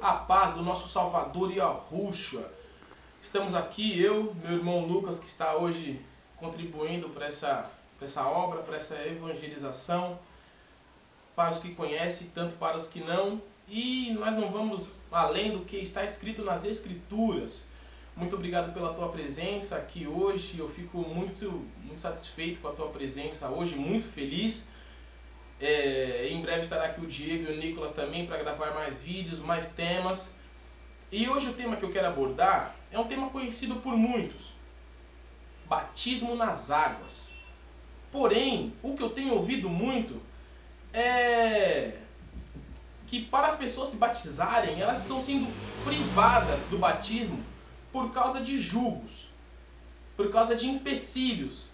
a paz do nosso Salvador Yahushua. Estamos aqui, eu, meu irmão Lucas, que está hoje contribuindo para essa obra, para essa evangelização, para os que conhecem, tanto para os que não. E nós não vamos além do que está escrito nas Escrituras. Muito obrigado pela tua presença aqui hoje. Eu fico muito satisfeito com a tua presença hoje, muito feliz. Em breve estará aqui o Diego e o Nicolas também para gravar mais vídeos, mais temas. E hoje o tema que eu quero abordar é um tema conhecido por muitos: batismo nas águas. Porém, o que eu tenho ouvido muito é que para as pessoas se batizarem, elas estão sendo privadas do batismo por causa de julgos, por causa de empecilhos.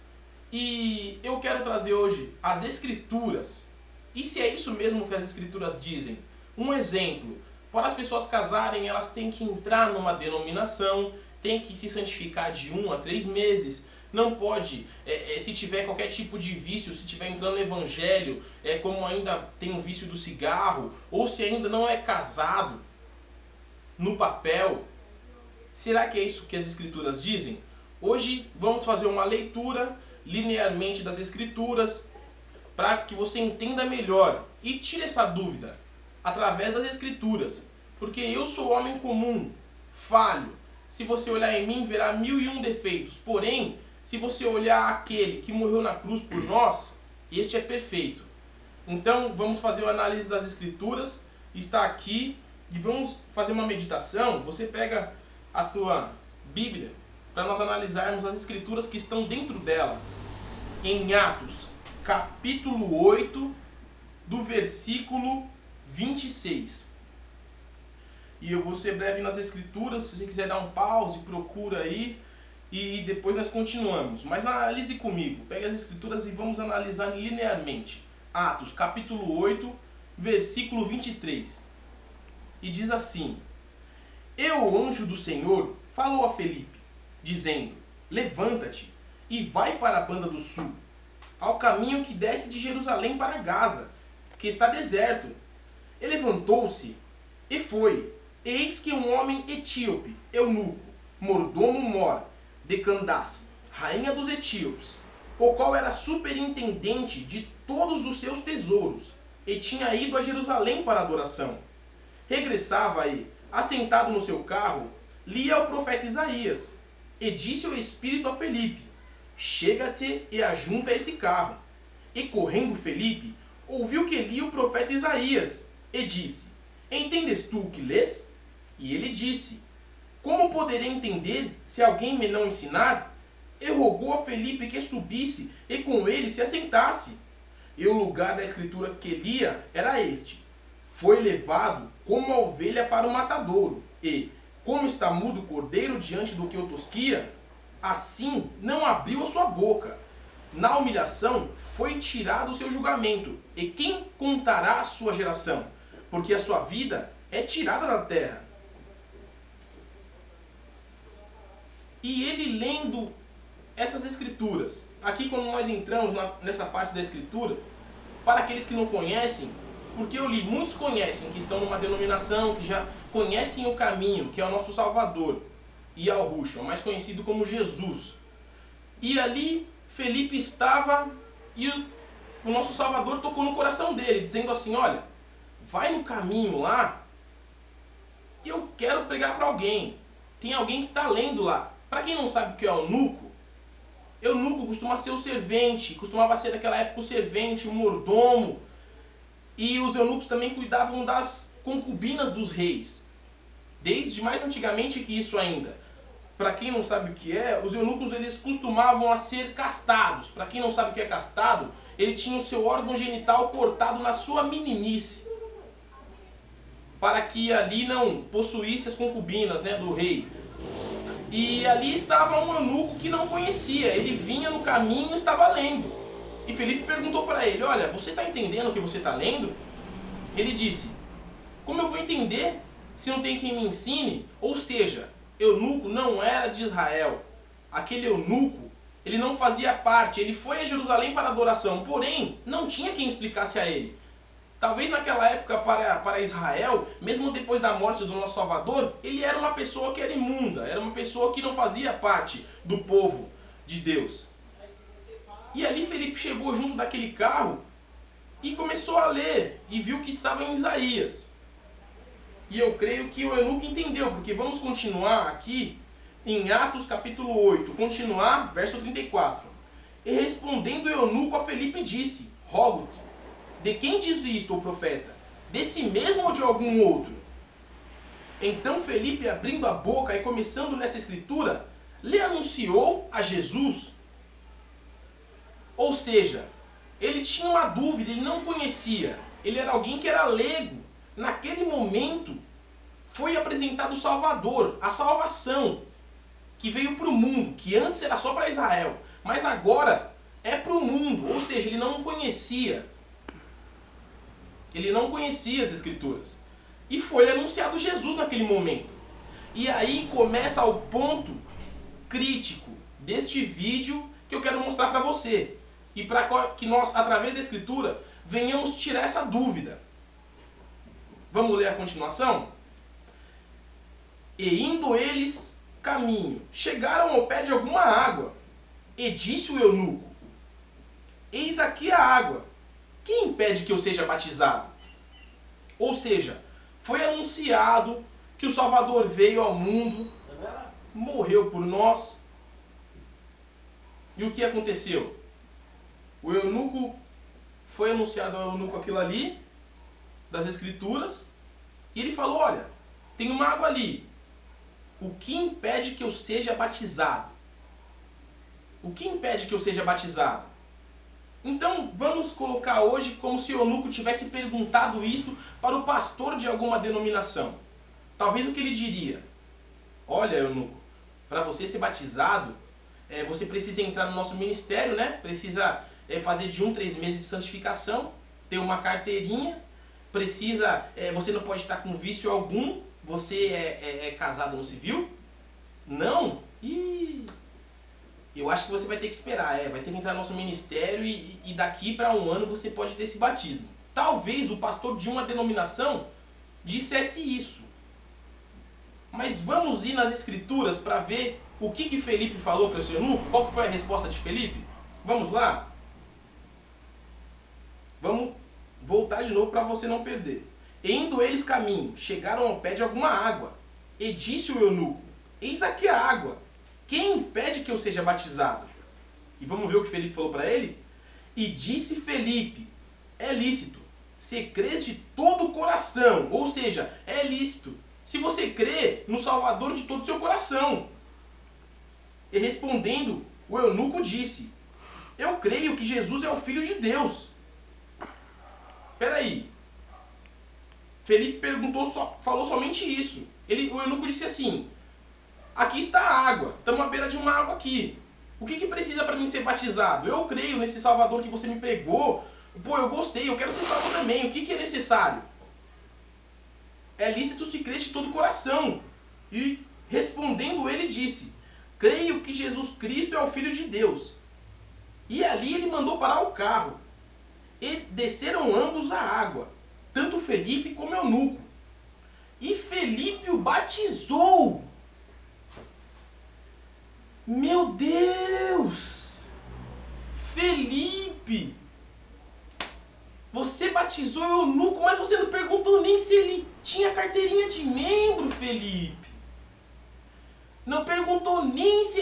E eu quero trazer hoje as Escrituras. E se é isso mesmo que as Escrituras dizem? Um exemplo: para as pessoas casarem, elas têm que entrar numa denominação, têm que se santificar de 1 a 3 meses. Não pode, se tiver qualquer tipo de vício, se tiver entrando no evangelho, como ainda tem um vício do cigarro, ou se ainda não é casado no papel. Será que é isso que as Escrituras dizem? Hoje vamos fazer uma leitura linearmente das Escrituras para que você entenda melhor e tire essa dúvida através das Escrituras. Porque eu sou homem comum, falho. Se você olhar em mim, verá 1001 defeitos. Porém, se você olhar aquele que morreu na cruz por nós, este é perfeito. Então, vamos fazer uma análise das Escrituras. Está aqui e vamos fazer uma meditação. Você pega a tua Bíblia para nós analisarmos as Escrituras que estão dentro dela. Em Atos, capítulo 8, do versículo 26. E eu vou ser breve nas Escrituras. Se você quiser dar um pause, procura aí. E depois nós continuamos. Mas analise comigo. Pegue as Escrituras e vamos analisar linearmente. Atos, capítulo 8, versículo 23. E diz assim: E o anjo do Senhor falou a Felipe, dizendo: Levanta-te e vai para a banda do sul, ao caminho que desce de Jerusalém para Gaza, que está deserto. E levantou-se e foi. Eis que um homem etíope, eunuco, mordomo mor, de Candace, rainha dos etíopes, o qual era superintendente de todos os seus tesouros, e tinha ido a Jerusalém para adoração. Regressava e, assentado no seu carro, lia o profeta Isaías, e disse o Espírito a Felipe: Chega-te e ajunta esse carro. E correndo Felipe, ouviu que lia o profeta Isaías, e disse: Entendes tu o que lês? E ele disse: Como poderei entender se alguém me não ensinar? E rogou a Felipe que subisse e com ele se assentasse. E o lugar da escritura que lia era este: Foi levado como a ovelha para o matadouro, e, como está mudo o cordeiro diante do que o tosquia, assim não abriu a sua boca. Na humilhação foi tirado o seu julgamento. E quem contará a sua geração? Porque a sua vida é tirada da terra. E ele lendo essas Escrituras, aqui quando nós entramos nessa parte da Escritura, para aqueles que não conhecem, porque eu li, muitos conhecem, que estão numa denominação, que já conhecem o caminho, que é o nosso Salvador, Yahushua, mais conhecido como Jesus. E ali Felipe estava e o nosso Salvador tocou no coração dele, dizendo assim: olha, vai no caminho lá, que eu quero pregar para alguém. Tem alguém que está lendo lá. Para quem não sabe o que é eunuco, eunuco costuma ser o servente, costumava ser naquela época o servente, o mordomo. E os eunucos também cuidavam das concubinas dos reis. Desde mais antigamente que isso ainda. Para quem não sabe o que é, os eunucos eles costumavam a ser castados. Para quem não sabe o que é castado, ele tinha o seu órgão genital cortado na sua meninice, para que ali não possuísse as concubinas, do rei. E ali estava um eunuco que não conhecia. Ele vinha no caminho e estava lendo. E Felipe perguntou para ele: olha, você está entendendo o que você está lendo? Ele disse: como eu vou entender se não tem quem me ensine? Ou seja, eunuco não era de Israel. Aquele eunuco, ele não fazia parte. Ele foi a Jerusalém para adoração, porém, não tinha quem explicasse a ele. Talvez naquela época para Israel, mesmo depois da morte do nosso Salvador, ele era uma pessoa que era imunda, era uma pessoa que não fazia parte do povo de Deus. E ali Felipe chegou junto daquele carro e começou a ler e viu que estava em Isaías. E eu creio que o eunuco entendeu, porque vamos continuar aqui em Atos capítulo 8, continuar, verso 34. E respondendo o eunuco a Felipe disse, rogo-te, de quem diz isto o profeta? Desse mesmo ou de algum outro? Então Felipe, abrindo a boca e começando nessa escritura, lhe anunciou a Jesus. Ou seja, ele tinha uma dúvida, ele não conhecia. Ele era alguém que era leigo. Naquele momento, foi apresentado o Salvador, a salvação, que veio para o mundo, que antes era só para Israel, mas agora é para o mundo. Ou seja, ele não conhecia. Ele não conhecia as Escrituras. E foi anunciado Jesus naquele momento. E aí começa o ponto crítico deste vídeo que eu quero mostrar para você. E para que nós, através da Escritura, venhamos tirar essa dúvida. Vamos ler a continuação? E indo eles caminho, chegaram ao pé de alguma água. E disse o eunuco, eis aqui a água. Quem impede que eu seja batizado? Ou seja, foi anunciado que o Salvador veio ao mundo, morreu por nós. E o que aconteceu? O eunuco, foi anunciado ao eunuco aquilo ali, das Escrituras, e ele falou, olha, tem uma água ali. O que impede que eu seja batizado? O que impede que eu seja batizado? Então, vamos colocar hoje como se o eunuco tivesse perguntado isto para o pastor de alguma denominação. Talvez o que ele diria, olha, eunuco, para você ser batizado, você precisa entrar no nosso ministério, né? Precisa fazer de 3 meses de santificação, ter uma carteirinha, precisa, você não pode estar com vício algum, você é casado no civil? Não? Eu acho que você vai ter que esperar, vai ter que entrar no nosso ministério e daqui para 1 ano você pode ter esse batismo. Talvez o pastor de uma denominação dissesse isso. Mas vamos ir nas Escrituras para ver o que Felipe falou para o seu eunuco? Qual que foi a resposta de Felipe? Vamos lá? Vamos voltar de novo para você não perder. E indo eles caminho, chegaram ao pé de alguma água. E disse o eunuco, eis aqui a água. Quem impede que eu seja batizado? E vamos ver o que Felipe falou para ele? E disse Felipe, é lícito, se crês de todo o coração, ou seja, é lícito, se você crê no Salvador de todo o seu coração. E respondendo, o eunuco disse, eu creio que Jesus é o Filho de Deus. Espera aí. Felipe falou somente isso. O eunuco disse assim, aqui está a água, estamos à beira de uma água aqui. O que precisa para mim ser batizado? Eu creio nesse Salvador que você me pregou. Pô, eu gostei, eu quero ser salvo também. O que é necessário? É lícito se crer de todo o coração. E respondendo ele disse, creio que Jesus Cristo é o Filho de Deus. E ali ele mandou parar o carro. E desceram ambos à água, tanto Felipe como eunuco. E Felipe o batizou. Meu Deus! Felipe! Você batizou o eunuco, mas você não perguntou nem se ele tinha carteirinha de membro, Felipe. Não perguntou nem se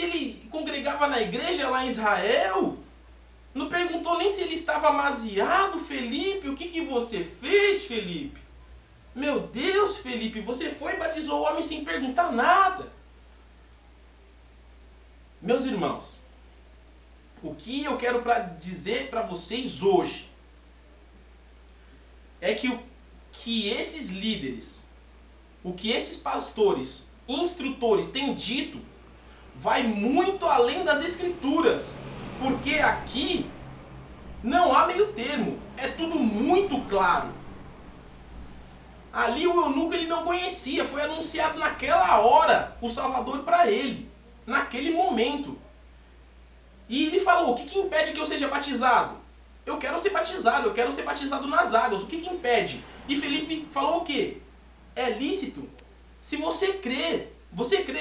ele congregava na igreja lá em Israel. Não perguntou nem se ele estava amaziado, Felipe. O que você fez, Felipe? Meu Deus, Felipe, você foi e batizou o homem sem perguntar nada. Meus irmãos, o que eu quero dizer para vocês hoje é que esses líderes, o que esses pastores, instrutores têm dito, vai muito além das Escrituras. Porque aqui não há meio termo, é tudo muito claro. Ali o eunuco ele não conhecia, foi anunciado naquela hora o Salvador para ele, naquele momento. E ele falou, o que impede que eu seja batizado? eu quero ser batizado nas águas, o que que impede? E Felipe falou o quê? É lícito. Se você crê,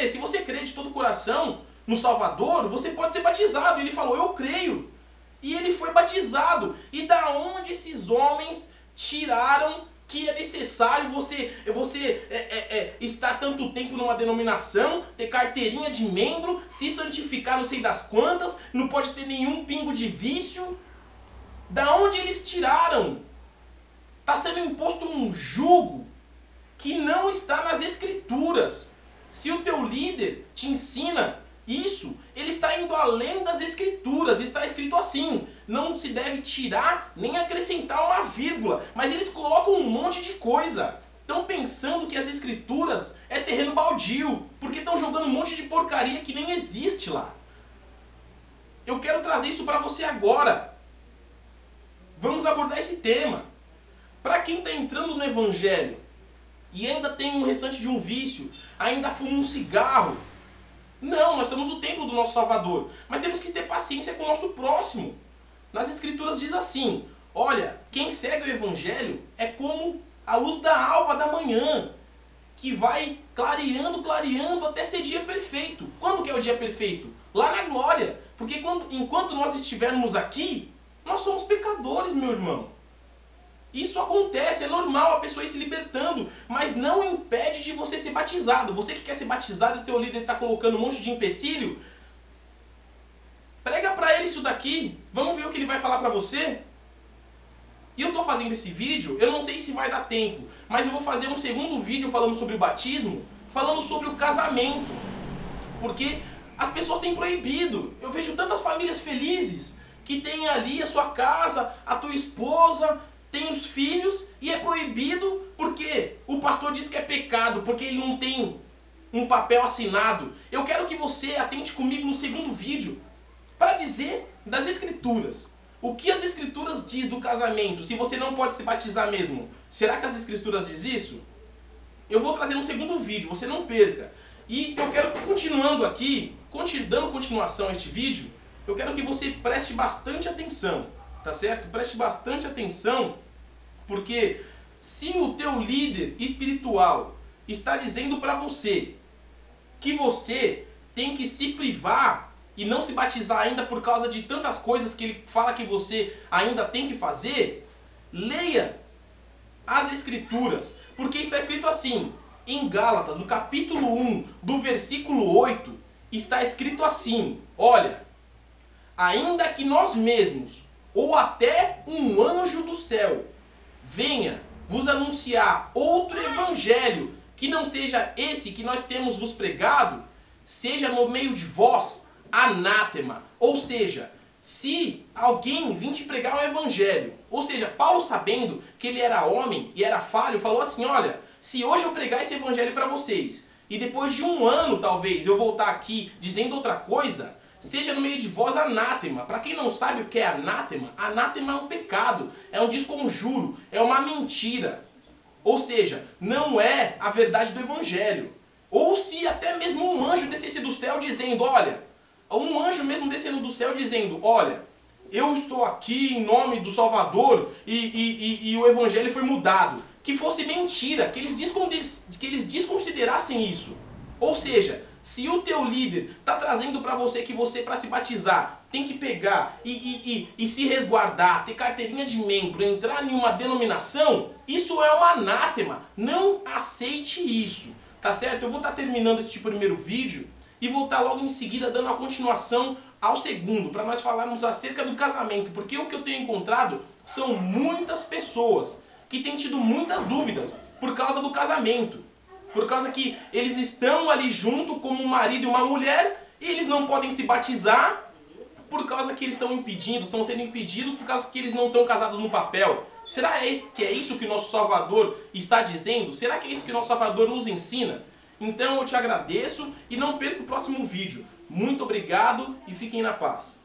se você crê de todo o coração no Salvador, você pode ser batizado. Ele falou, eu creio. E ele foi batizado. E da onde esses homens tiraram que é necessário você estar tanto tempo numa denominação, ter carteirinha de membro, se santificar não sei das quantas, não pode ter nenhum pingo de vício? Da onde eles tiraram? Está sendo imposto um jugo que não está nas Escrituras. Se o teu líder te ensina isso, ele está indo além das Escrituras. Está escrito assim, não se deve tirar nem acrescentar uma vírgula. Mas eles colocam um monte de coisa. Estão pensando que as Escrituras é terreno baldio, porque estão jogando um monte de porcaria que nem existe lá. Eu quero trazer isso para você agora. Vamos abordar esse tema. Para quem está entrando no Evangelho e ainda tem um restante de um vício, ainda fuma um cigarro, não, nós estamos no templo do nosso Salvador, mas temos que ter paciência com o nosso próximo. Nas Escrituras diz assim, olha, quem segue o Evangelho é como a luz da alva da manhã, que vai clareando, clareando até ser dia perfeito. Quando que é o dia perfeito? Lá na glória. Porque enquanto nós estivermos aqui, nós somos pecadores, meu irmão. Isso acontece, é normal a pessoa ir se libertando, mas não impede de você ser batizado. Você que quer ser batizado e o teu líder está colocando um monte de empecilho, prega para ele isso daqui, vamos ver o que ele vai falar para você. E eu estou fazendo esse vídeo, eu não sei se vai dar tempo, mas eu vou fazer um segundo vídeo falando sobre o batismo, falando sobre o casamento. Porque as pessoas têm proibido. Eu vejo tantas famílias felizes que tem ali a sua casa, a tua esposa, tem os filhos e é proibido porque o pastor diz que é pecado, porque ele não tem um papel assinado. Eu quero que você atente comigo no segundo vídeo para dizer das Escrituras. O que as Escrituras diz do casamento, se você não pode se batizar mesmo? Será que as Escrituras diz isso? Eu vou trazer no segundo vídeo, você não perca. E eu quero, continuando aqui, dando continuação a este vídeo, eu quero que você preste bastante atenção, tá certo? Preste bastante atenção, porque se o teu líder espiritual está dizendo para você que você tem que se privar e não se batizar ainda por causa de tantas coisas que ele fala que você ainda tem que fazer, leia as Escrituras, porque está escrito assim, em Gálatas, no capítulo 1, do versículo 8, está escrito assim, olha, ainda que nós mesmos, ou até um anjo do céu, venha vos anunciar outro evangelho, que não seja esse que nós temos vos pregado, seja no meio de vós anátema. Ou seja, se alguém vir te pregar um evangelho, ou seja, Paulo sabendo que ele era homem e era falho, falou assim, olha, se hoje eu pregar esse evangelho para vocês, e depois de um ano talvez eu voltar aqui dizendo outra coisa, seja no meio de vós anátema. Para quem não sabe o que é anátema, anátema é um pecado, é um desconjuro, é uma mentira. Ou seja, não é a verdade do evangelho. Ou se até mesmo um anjo descesse do céu dizendo, olha, um anjo mesmo descendo do céu dizendo, olha, eu estou aqui em nome do Salvador e o evangelho foi mudado. Que fosse mentira, que eles desconsiderassem isso. Ou seja, se o teu líder está trazendo para você que você, para se batizar, tem que pegar e se resguardar, ter carteirinha de membro, entrar em uma denominação, isso é uma anátema. Não aceite isso, tá certo? Eu vou estar terminando este primeiro vídeo e vou estar logo em seguida dando a continuação ao segundo, para nós falarmos acerca do casamento, porque o que eu tenho encontrado são muitas pessoas que têm tido muitas dúvidas por causa do casamento. Por causa que eles estão ali junto como um marido e uma mulher e eles não podem se batizar por causa que eles estão sendo impedidos por causa que eles não estão casados no papel. Será que é isso que o nosso Salvador está dizendo? Será que é isso que o nosso Salvador nos ensina? Então eu te agradeço e não perca o próximo vídeo. Muito obrigado e fiquem na paz.